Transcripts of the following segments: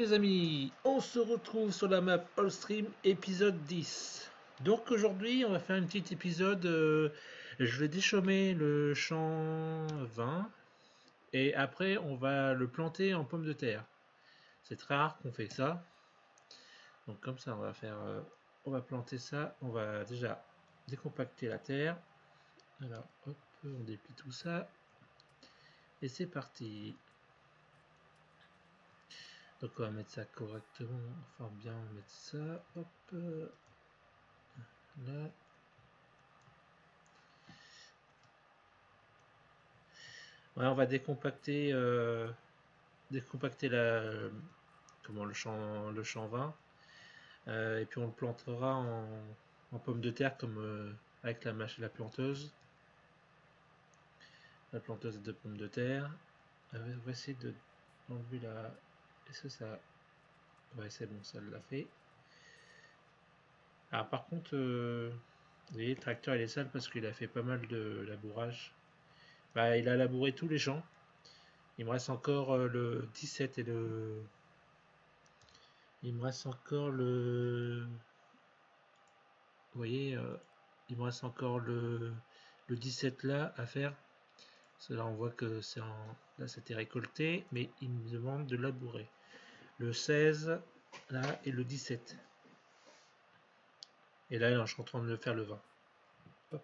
les amis, on se retrouve sur la map Allstream épisode 10. Donc aujourd'hui on va faire un petit épisode, je vais déchaumer le champ 20 et après on va le planter en pommes de terre. C'est très rare qu'on fait ça. Donc comme ça on va faire, on va planter ça, on va déjà décompacter la terre. Alors hop, on déplie tout ça et c'est parti. Donc on va mettre ça correctement, enfin bien mettre ça, hop, là. Ouais, on va décompacter le champ 20, et puis on le plantera en pommes de terre comme avec la planteuse de pommes de terre. On va essayer de enlever la. Est-ce que ça. Ouais, c'est bon, ça l'a fait. Alors par contre, vous voyez, le tracteur il est sale parce qu'il a fait pas mal de labourage. Bah, il a labouré tous les champs. Il me reste encore le 17 et le. Il me reste encore le. Vous voyez, il me reste encore le 17 là à faire. Parce que là, on voit que là, c'était récolté, mais il me demande de labourer. Le 16 là et le 17. Et là, je suis en train de le faire le 20. Hop.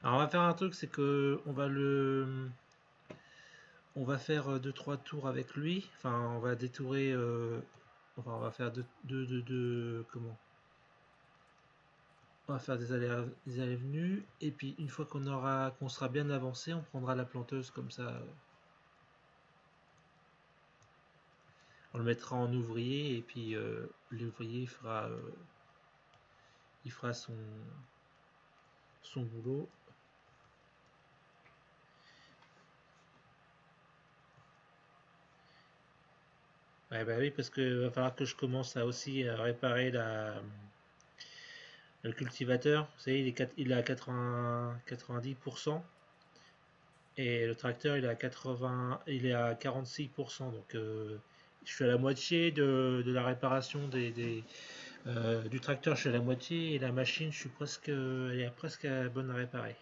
Alors, on va faire un truc, c'est que on va faire 2-3 tours avec lui. Enfin, on va détourer. Enfin, on va faire comment? On va faire des allées venues et puis une fois qu'on sera bien avancé, on prendra la planteuse comme ça. On le mettra en ouvrier et puis l'ouvrier il fera son boulot. Ouais, bah oui, parce que va falloir que je commence à aussi à réparer le cultivateur. Vous savez, il est à 90% et le tracteur il est à 46%. Donc je suis à la moitié de la réparation du tracteur, je suis à la moitié et la machine, elle est presque bonne à réparer.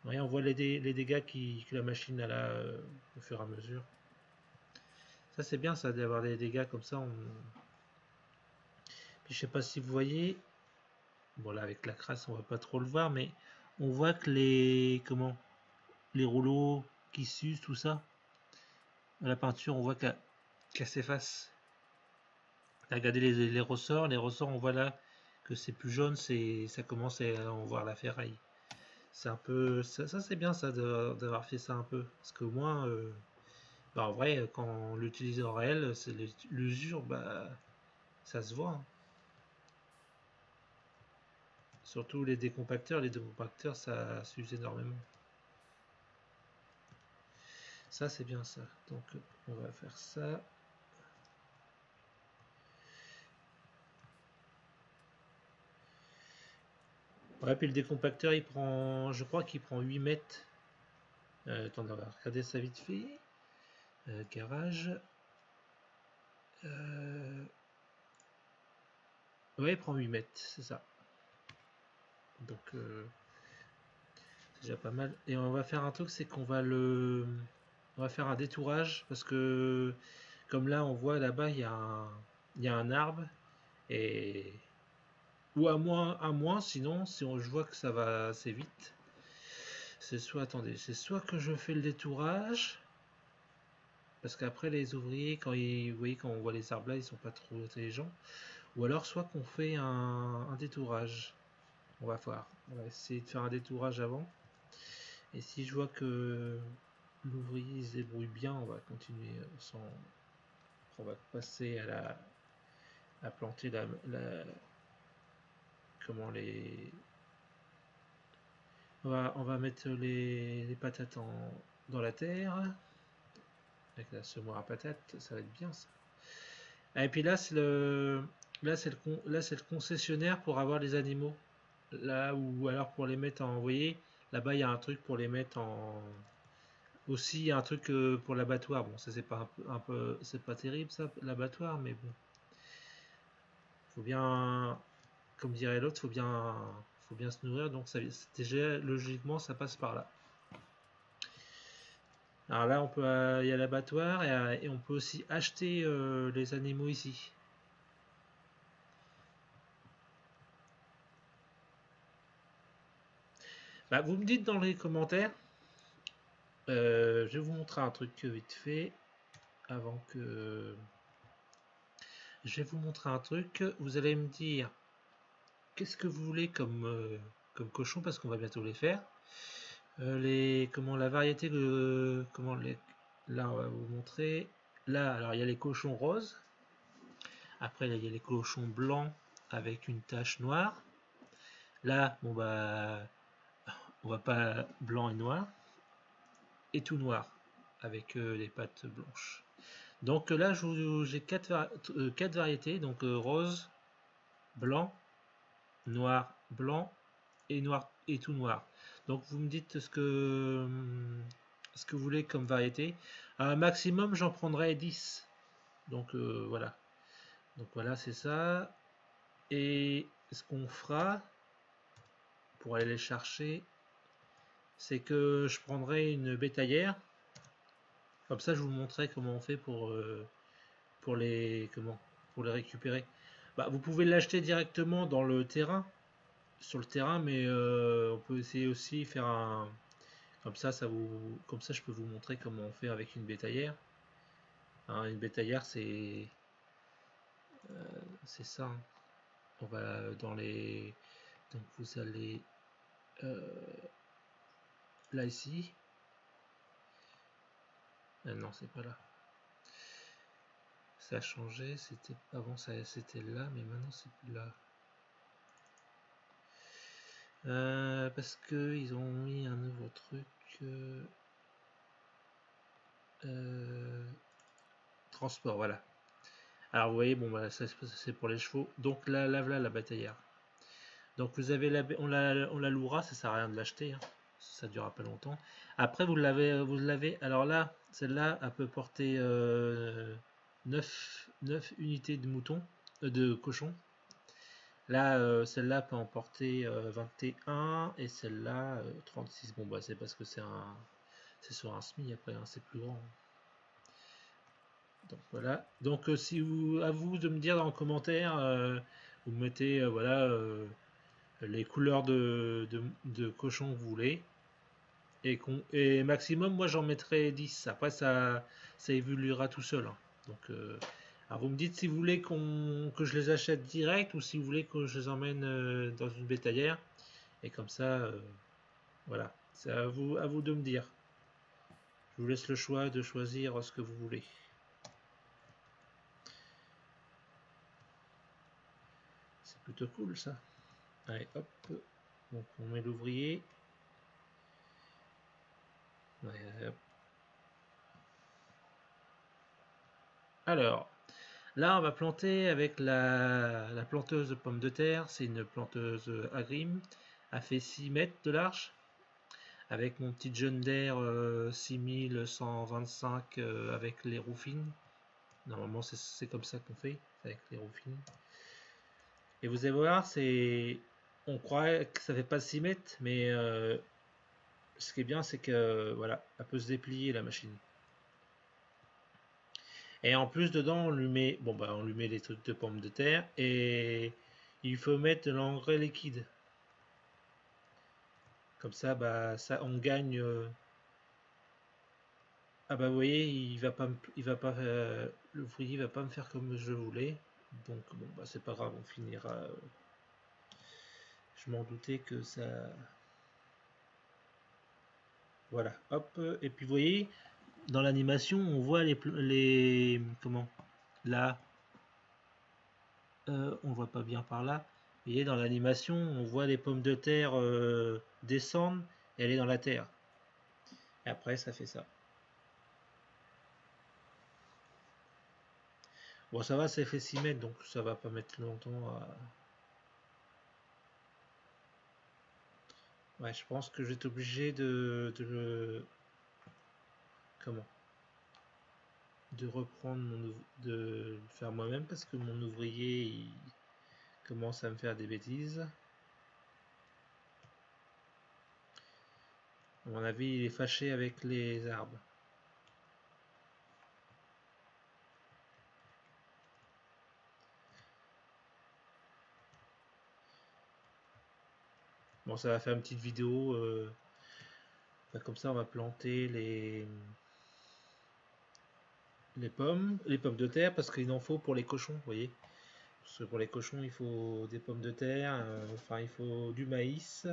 Ouais, on voit les dégâts que la machine a là au fur et à mesure. Ça c'est bien ça d'avoir des dégâts comme ça. Puis je sais pas si vous voyez, bon là avec la crasse on va pas trop le voir, mais on voit que les rouleaux qui s'usent, tout ça, la peinture on voit qu'elle s'efface. Regardez les ressorts on voit là que c'est plus jaune, ça commence à en voir la ferraille. C'est un peu ça c'est bien ça d'avoir fait ça un peu parce qu'au moins bah, en vrai quand on l'utilise en réel c'est l'usure, bah ça se voit, hein. Surtout les décompacteurs ça s'use énormément. Ça c'est bien ça, donc on va faire ça. Ouais, puis le décompacteur il prend, je crois qu'il prend 8 mètres. Attendez, on va regarder ça vite fait. Garage. Ouais, il prend 8 mètres, c'est ça. Donc c'est déjà pas mal. Et on va faire un truc, c'est on va faire un détourage parce que comme là on voit là-bas il y a un arbre et ou à moins sinon je vois que ça va assez vite. C'est soit que je fais le détourage parce qu'après les ouvriers vous voyez quand on voit les arbres là ils sont pas trop intelligents, ou alors soit qu'on fait un détourage. On va voir. On va essayer de faire un détourage avant. Et si je vois que l'ouvrier se débrouille bien, on va continuer sans. On va passer à planter comment les. On va mettre les patates dans la terre. Avec la semoire à patates, ça va être bien ça. Ah, et puis là, c'est le concessionnaire pour avoir les animaux. Là, ou alors pour les mettre en. Vous voyez, là-bas, il y a un truc pour les mettre Aussi, il y a un truc pour l'abattoir. Bon, ça c'est pas c'est pas terrible ça, l'abattoir, mais bon, faut bien, comme dirait l'autre, faut bien se nourrir. Donc ça, déjà logiquement, ça passe par là. Alors là, on peut, il y a l'abattoir et on peut aussi acheter les animaux ici. Bah, vous me dites dans les commentaires. Je vais vous montrer un truc vite fait avant que. Je vais vous montrer un truc. Vous allez me dire qu'est-ce que vous voulez comme cochon parce qu'on va bientôt les faire. Comment la variété de comment les là on va vous montrer. Là alors il y a les cochons roses. Après là, il y a les cochons blancs avec une tache noire. Là bon bah on va pas blanc et noir et tout noir avec les pattes blanches. Donc là j'ai quatre variétés donc rose, blanc, noir, blanc et noir et tout noir. Donc vous me dites ce que vous voulez comme variété. Un maximum j'en prendrai 10. Donc voilà. Donc voilà c'est ça. Et ce qu'on fera pour aller les chercher, c'est que je prendrai une bétaillère. Comme ça je vous montrerai comment on fait pour pour les récupérer. Bah, vous pouvez l'acheter directement dans le terrain, sur le terrain, mais on peut essayer aussi faire un. Comme ça, je peux vous montrer comment on fait avec une bétaillère. Hein, une bétaillère, c'est ça. Hein. On va dans les. Donc vous allez euh, là ici. Ah non, c'est pas là. Ça a changé. C'était avant, c'était là, mais maintenant c'est plus là. Parce que ils ont mis un nouveau truc. Transport, voilà. Alors vous voyez, bon, bah, ça c'est pour les chevaux. Donc là, voilà la bataillère. Donc vous avez on la louera, ça sert à rien de l'acheter. Hein. Ça durera pas longtemps. Après vous l'avez. Alors là, celle-là, elle peut porter 9 unités de moutons, de cochons. Là, celle-là peut en porter 21 et celle-là 36. Bon bah c'est parce que c'est sur un SMI après, hein, c'est plus grand. Donc voilà. Donc si à vous de me dire dans le commentaire, vous mettez voilà les couleurs de cochon que vous voulez. Et maximum, moi j'en mettrai 10. Après ça évoluera tout seul. Hein. Donc alors vous me dites si vous voulez que je les achète direct ou si vous voulez que je les emmène dans une bétaillère. Et comme ça, voilà. C'est à vous de me dire. Je vous laisse le choix de choisir ce que vous voulez. C'est plutôt cool ça. Allez, hop. Donc on met l'ouvrier. Ouais, hop. Alors, là on va planter avec la planteuse de pommes de terre. C'est une planteuse Agrim. Elle fait 6 mètres de large. Avec mon petit John Deere 6125 avec les roues fines. Normalement c'est comme ça qu'on fait, avec les roues fines. Et vous allez voir, on croirait que ça fait pas 6 mètres, mais ce qui est bien, c'est que voilà, elle peut se déplier la machine. Et en plus dedans, on lui met les trucs de pommes de terre et il faut mettre de l'engrais liquide. Comme ça, bah ça, on gagne. Ah bah vous voyez, l'ouvrier va pas me faire comme je voulais. Donc bon bah c'est pas grave, on finira. Je m'en doutais que ça. Voilà, hop. Et puis vous voyez, dans l'animation, on voit comment là, on voit pas bien par là. Vous voyez, dans l'animation, on voit les pommes de terre descendre et aller dans la terre. Et après, ça fait ça. Bon, ça va, ça fait 6 mètres, donc ça va pas mettre longtemps à. Ouais, je pense que je vais être obligé comment de reprendre de le faire moi-même parce que mon ouvrier il commence à me faire des bêtises. À mon avis, il est fâché avec les arbres. Bon, ça va faire une petite vidéo. Comme ça, on va planter les pommes de terre, parce qu'il en faut pour les cochons, vous voyez. Parce que pour les cochons, il faut des pommes de terre, enfin, il faut du maïs.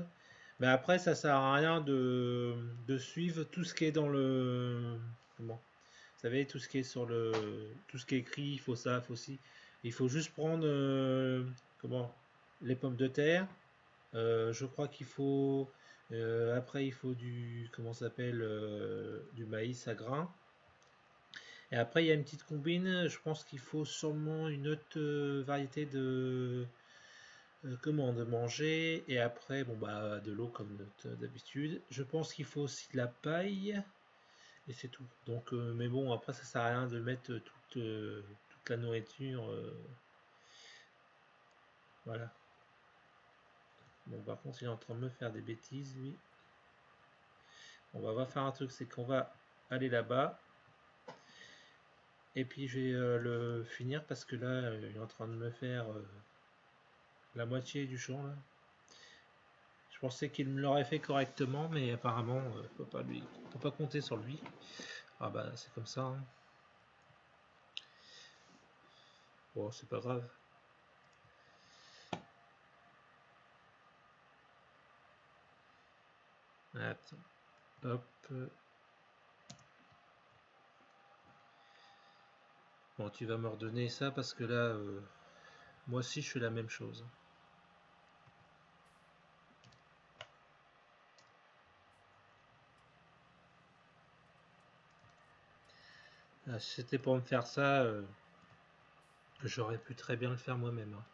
Mais après, ça sert à rien de suivre tout ce qui est dans le... Comment? Vous savez, tout ce qui est sur le... Tout ce qui est écrit, il faut ça, il faut ci. Il faut juste prendre... comment? Les pommes de terre. Je crois qu'il faut... après, il faut du... Comment ça s'appelle? Du maïs à grains. Et après, il y a une petite combine. Je pense qu'il faut sûrement une autre variété de manger. Et après, bon bah de l'eau comme d'habitude. Je pense qu'il faut aussi de la paille. Et c'est tout. Donc, mais bon, après, ça sert à rien de mettre toute la nourriture. Voilà. Bon, par contre, il est en train de me faire des bêtises, lui. On va faire un truc, c'est qu'on va aller là-bas. Et puis je vais le finir parce que là, il est en train de me faire la moitié du champ là. Je pensais qu'il me l'aurait fait correctement, mais apparemment, on peut pas compter sur lui. Ah bah c'est comme ça. Hein. Bon, c'est pas grave. Attends. Hop. Bon, tu vas me redonner ça parce que là, moi aussi, je fais la même chose. Ah, si c'était pour me faire ça, j'aurais pu très bien le faire moi-même. Hein.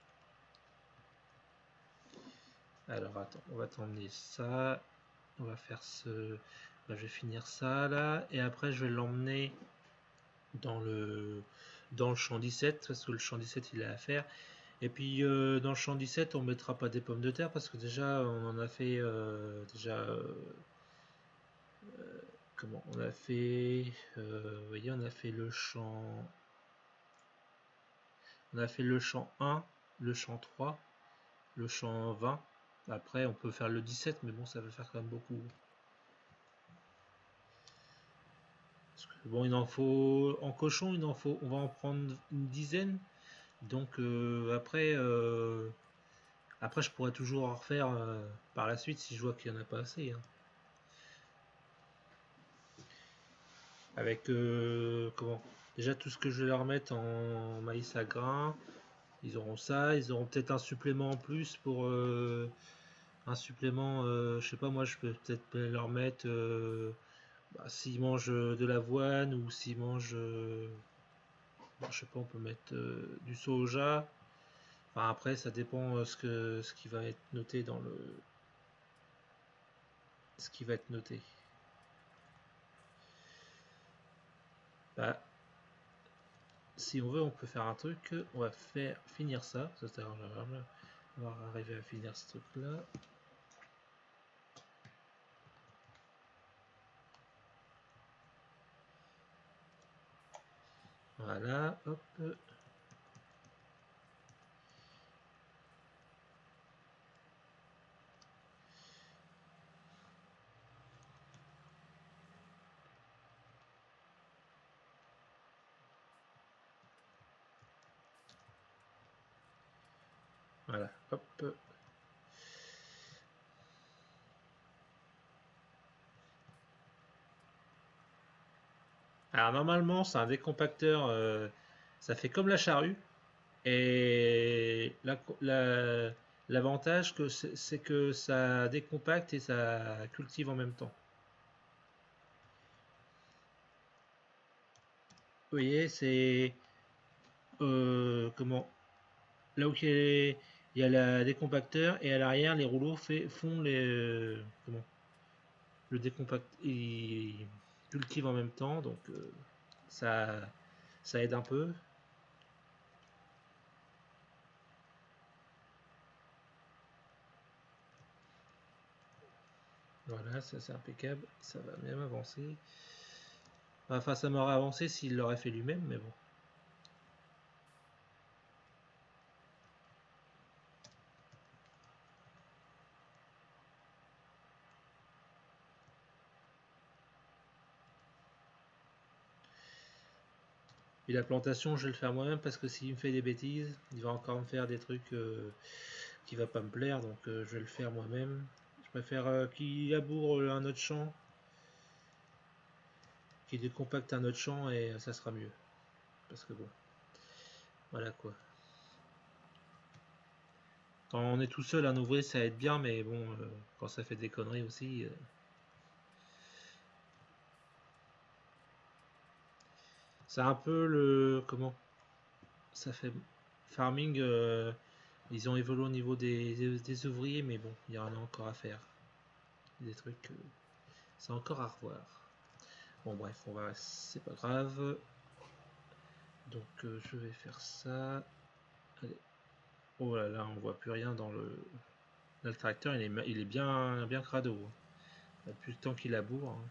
Alors attends, on va t'emmener ça. On va faire ce... Bah, je vais finir ça là. Et après je vais l'emmener dans le champ 17. Parce que le champ 17 il est à faire. Et puis dans le champ 17 on mettra pas des pommes de terre. Parce que déjà on en a fait... comment on a fait... vous voyez on a fait le champ... On a fait le champ 1, le champ 3, le champ 20. Après on peut faire le 17 mais bon ça va faire quand même beaucoup. Bon, il en faut en cochon, on va en prendre une dizaine. Donc après, je pourrais toujours en refaire par la suite si je vois qu'il n'y en a pas assez. Hein. Avec comment? Déjà tout ce que je vais leur mettre en maïs à grains, ils auront ça. Ils auront peut-être un supplément en plus pour un supplément. Je sais pas, moi je peux peut-être leur mettre s'ils mangent de l'avoine ou s'ils mangent je sais pas, on peut mettre du soja. Enfin, après, ça dépend ce qui va être noté dans le. Ce qui va être noté. Bah, si on veut, on peut faire un truc. On va faire finir ça. On va arriver à finir ce truc-là. Voilà, hop. Voilà, hop. Alors normalement, c'est un décompacteur. Ça fait comme la charrue. Et l'avantage c'est que ça décompacte et ça cultive en même temps. Vous voyez, c'est comment là où il y a la décompacteur et à l'arrière les rouleaux font les comment le décompact cultive en même temps, donc ça aide un peu. Voilà, ça c'est impeccable, ça va bien avancer. Enfin, ça m'aurait avancé s'il l'aurait fait lui-même, mais bon. Et la plantation, je vais le faire moi-même parce que s'il me fait des bêtises, il va encore me faire des trucs qui va pas me plaire, donc je vais le faire moi-même. Je préfère qu'il laboure un autre champ, qu'il décompacte un autre champ et ça sera mieux. Parce que bon, voilà quoi. Quand on est tout seul à en ouvrir, ça aide bien, mais bon, quand ça fait des conneries aussi. C'est un peu le. Comment ça fait. Farming, ils ont évolué au niveau des ouvriers, mais bon, il y en a encore à faire. Des trucs. C'est encore à revoir. Bon, bref, on va. C'est pas grave. Donc, je vais faire ça. Allez. Oh là là, on voit plus rien dans le. Là, le tracteur, il est bien crado. Hein. Depuis le temps qu'il laboure. Hein.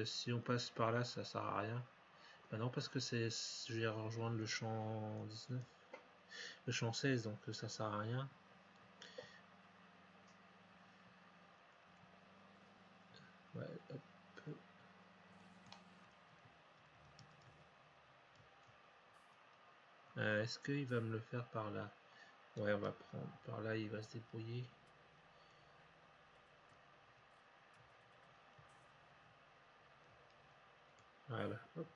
Si on passe par là, ça sert à rien. Bah non, parce que je vais rejoindre le champ 19, le champ 16, donc ça sert à rien. Ouais, hop. Est-ce qu'il va me le faire par là? Ouais, on va prendre par là, il va se débrouiller. Voilà, hop.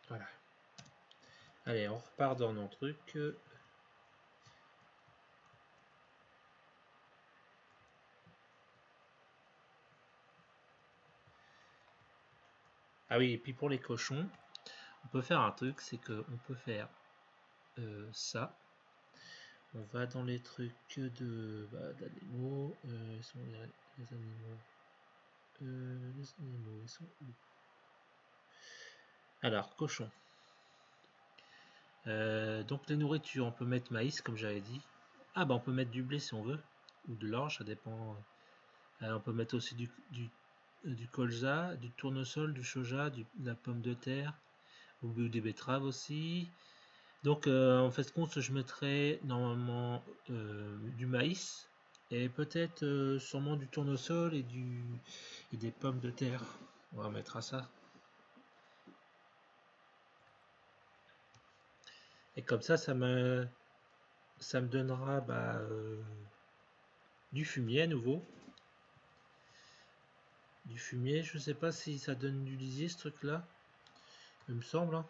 Voilà. Allez, on repart dans nos trucs. Ah oui, et puis pour les cochons, on peut faire un truc, c'est qu'on peut faire ça. On va dans les trucs d'animaux. Sont les animaux. Les animaux, ils sont où? Alors, cochon. Donc les nourritures, on peut mettre maïs, comme j'avais dit. Ah bah on peut mettre du blé si on veut, ou de l'orge, ça dépend. On peut mettre aussi du colza, du tournesol, du soja, de la pomme de terre, ou des betteraves aussi. Donc en fait compte, je mettrai normalement du maïs et peut-être sûrement du tournesol et des pommes de terre. On va mettre à ça. Et comme ça me donnera du fumier à nouveau. Du fumier, je sais pas si ça donne du lisier ce truc là. Il me semble. Hein.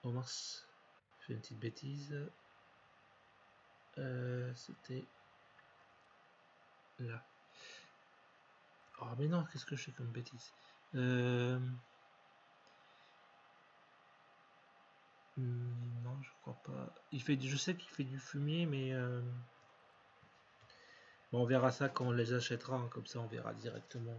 Oh mince. Je fais une petite bêtise. C'était là. Oh mais non, qu'est-ce que je fais comme bêtise non, je crois pas. Je sais qu'il fait du fumier, mais bon, on verra ça quand on les achètera. Hein, comme ça, on verra directement.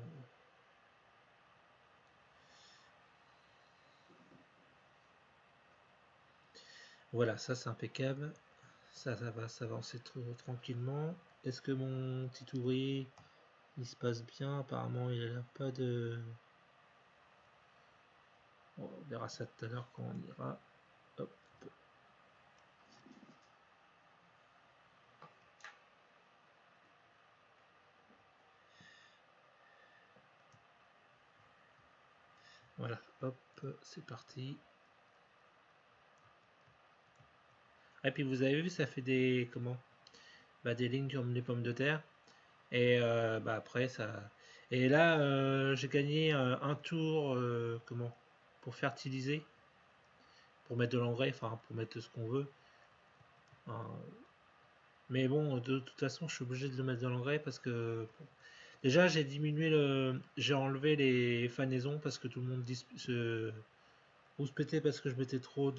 Voilà, ça c'est impeccable. Ça va s'avancer tranquillement. Est-ce que mon petit ouvrier il se passe bien? Apparemment, il n'a pas de. Bon, on verra ça tout à l'heure quand on ira. Hop. Voilà, hop, c'est parti. Et puis vous avez vu, ça fait des comment? Des lignes comme les pommes de terre. Et après ça. Et là, j'ai gagné un tour comment? Pour fertiliser. pour mettre de l'engrais, enfin pour mettre ce qu'on veut. Hein. Mais bon, de toute façon, je suis obligé de le mettre de l'engrais parce que déjà j'ai enlevé les fanaisons parce que tout le monde se rouspétait parce que je mettais trop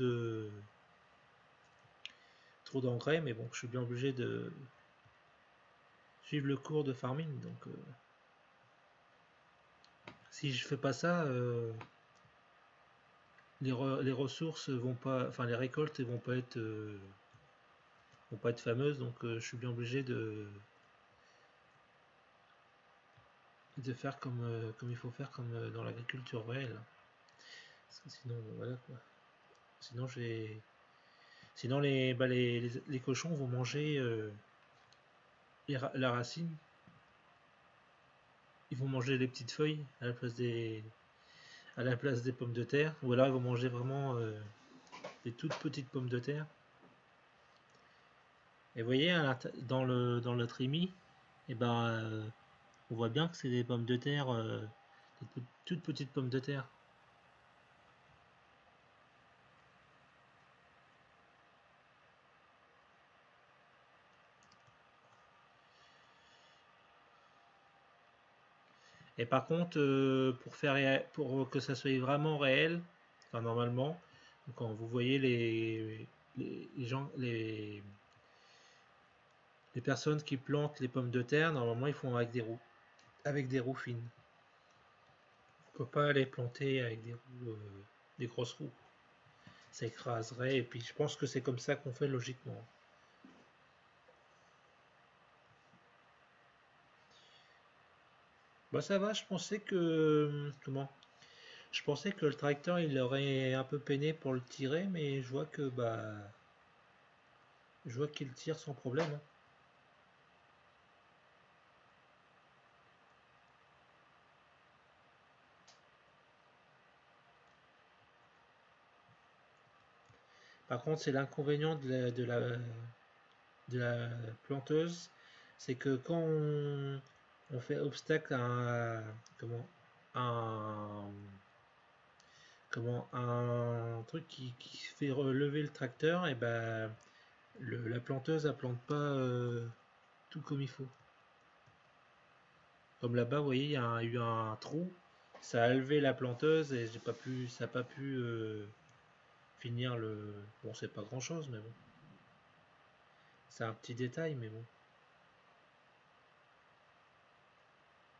d'engrais, mais bon, je suis bien obligé de suivre le cours de farming, donc si je fais pas ça, les ressources vont pas, enfin les récoltes vont pas être fameuses, donc je suis bien obligé de faire comme il faut faire, comme dans l'agriculture réelle. Parce que sinon, voilà quoi. Sinon, sinon les cochons vont manger la racine. Ils vont manger les petites feuilles à la place des pommes de terre. Ou alors ils vont manger vraiment des toutes petites pommes de terre. Et vous voyez, dans le trémie, et ben, on voit bien que c'est des pommes de terre, des toutes petites pommes de terre. Et par contre, pour que ça soit vraiment réel, enfin normalement, quand vous voyez les gens, les personnes qui plantent les pommes de terre, normalement ils font avec des roues fines. On ne peut pas les planter avec des grosses roues. Ça écraserait, et puis je pense que c'est comme ça qu'on fait logiquement. Bah ça va, je pensais que le tracteur il aurait un peu peiné pour le tirer, mais je vois qu'il tire sans problème. Hein. Par contre, c'est l'inconvénient de la planteuse, c'est que quand on fait obstacle à un, un truc qui fait relever le tracteur, et ben la planteuse elle plante pas tout comme il faut. Comme là-bas, vous voyez, il y a eu un trou, ça a levé la planteuse et ça n'a pas pu finir le. Bon, c'est pas grand-chose, mais bon, c'est un petit détail, mais bon.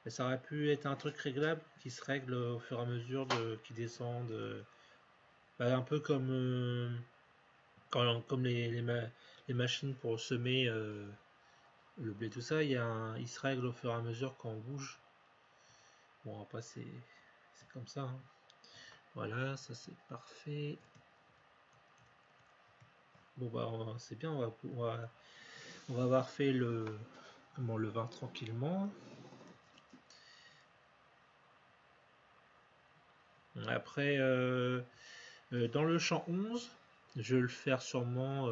Mais ça aurait pu être un truc réglable qui se règle au fur et à mesure qui descendent. Bah, un peu comme, comme les machines pour semer le blé, tout ça, il se règle au fur et à mesure quand on bouge. Bon, après, c'est comme ça. Hein. Voilà, ça c'est parfait. Bon, bah, c'est bien, on va avoir fait le vin tranquillement. Après, dans le champ 11, je vais le faire sûrement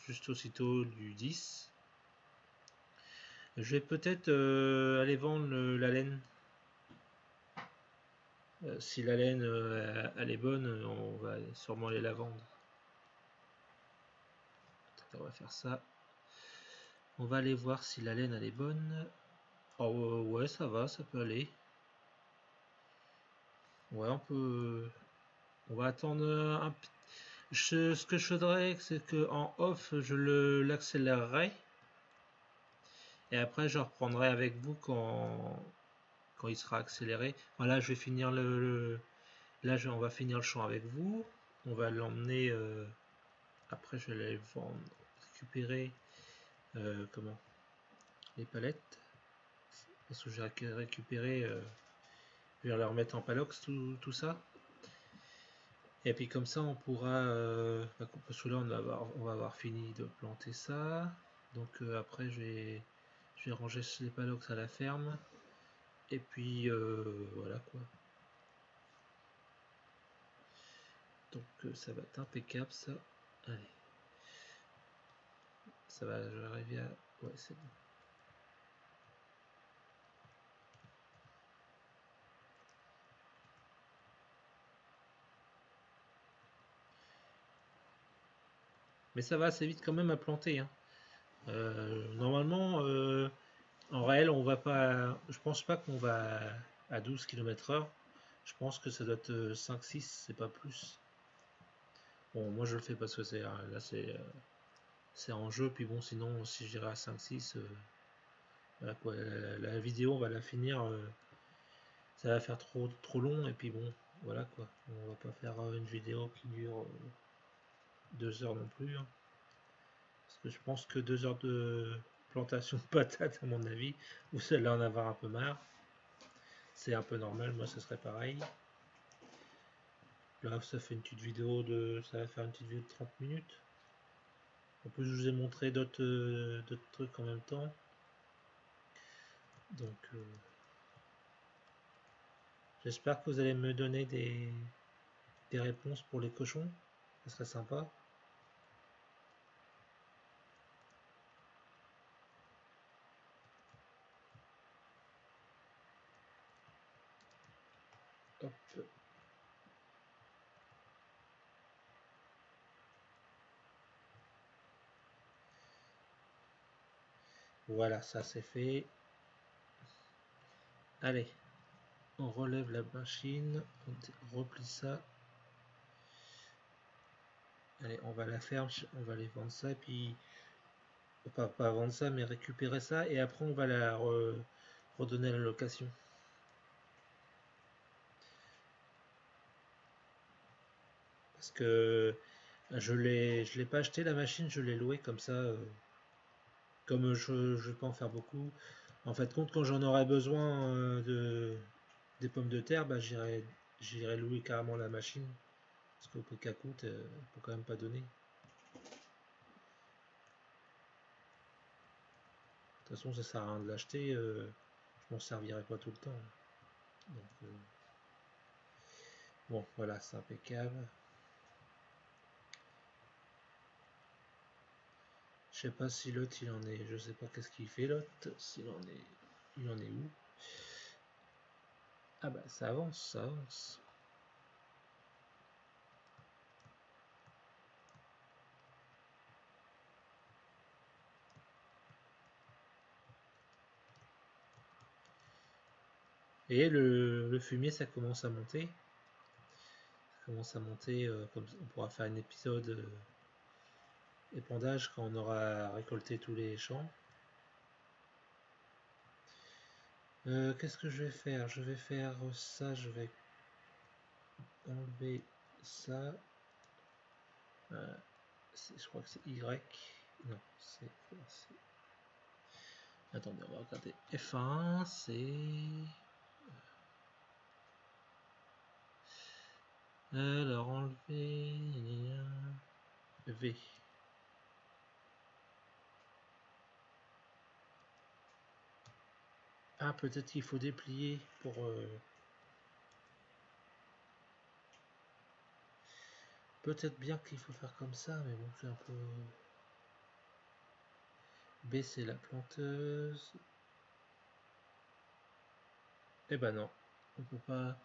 juste aussitôt du 10. Je vais peut-être aller vendre la laine. Si la laine elle est bonne, on va sûrement aller la vendre. On va faire ça. On va aller voir si la laine elle est bonne. Oh ouais, ça va, ça peut aller. Ouais, on va attendre ce que je ferais, c'est que en off, l'accélérerai. Et après, je reprendrai avec vous quand il sera accéléré. Voilà, je vais finir là, on va finir le champ avec vous. On va l'emmener. Après, je vais aller vendre, récupérer les palettes. Parce que j'ai récupéré. Je vais leur mettre en palox tout ça. Et puis comme ça, on pourra. Parce que là, on va avoir fini de planter ça. Donc après, je vais ranger les palox à la ferme. Et puis voilà quoi. Donc ça va être impeccable ça. Allez. Ça va, je vais arriver à. Ouais, c'est bon. Mais ça va assez vite quand même à planter, hein. Normalement, en réel, on va pas. Je pense pas qu'on va à 12 km/h. Je pense que ça doit être 5-6, c'est pas plus. Bon, moi je le fais parce que c'est là c'est en jeu, puis bon, sinon si j'irai à 5-6, voilà quoi, la vidéo on va la finir, ça va faire trop long, et puis bon, voilà quoi, on va pas faire une vidéo qui dure 2 heures non plus, hein. Parce que je pense que 2 heures de plantation de patates, à mon avis, vous allez en avoir un peu marre. C'est un peu normal, moi ce serait pareil. Là, ça fait une petite vidéo ça va faire une petite vidéo de 30 minutes. En plus, je vous ai montré d'autres trucs en même temps. Donc, j'espère que vous allez me donner des réponses pour les cochons. Ça serait sympa. Hop. Voilà, ça c'est fait. Allez, on relève la machine, on replie ça. Allez, on va la faire, on va aller vendre ça, et puis pas vendre ça, mais récupérer ça, et après on va la redonner à la location. Parce que je l'ai pas acheté la machine, je l'ai loué comme ça. Comme je ne vais pas en faire beaucoup. En fait, compte quand j'en aurai besoin des pommes de terre, bah, j'irai louer carrément la machine. Parce qu'au prix qu'elle coûte, faut quand même pas donner. De toute façon, ça sert à rien de l'acheter. Je m'en servirai pas tout le temps. Donc, bon, voilà, c'est impeccable. Je sais pas si l'autre il en est. Je sais pas qu'est-ce qu'il fait l'autre. S'il en est. Il en est où? Ah bah ça avance, ça avance. Et le fumier ça commence à monter. Ça commence à monter, comme on pourra faire un épisode épandage quand on aura récolté tous les champs. Qu'est-ce que je vais faire? Je vais faire ça, je vais enlever ça. Je crois que c'est Y. Non, c'est. Attendez, on va regarder. F1, c'est. Alors enlever. V. Ah, peut-être qu'il faut déplier pour. Peut-être bien qu'il faut faire comme ça, mais bon, c'est un peu. B, c'est la planteuse. Eh ben non, on peut pas.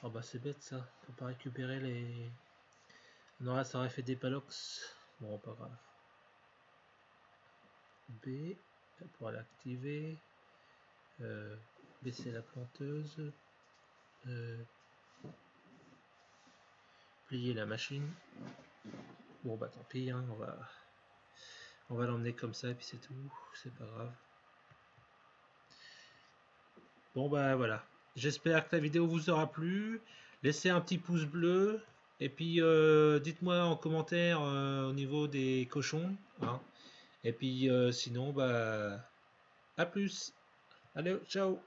Oh bah c'est bête ça, on peut pas récupérer les. Non, là ça aurait fait des palox. Bon, pas grave. B, pour l'activer. Baisser la planteuse. Plier la machine. Bon bah tant pis, hein, on va l'emmener comme ça et puis c'est tout, c'est pas grave. Bon bah voilà, j'espère que la vidéo vous aura plu. Laissez un petit pouce bleu et puis dites-moi en commentaire au niveau des cochons, hein. Et puis sinon bah à plus. Allez, ciao.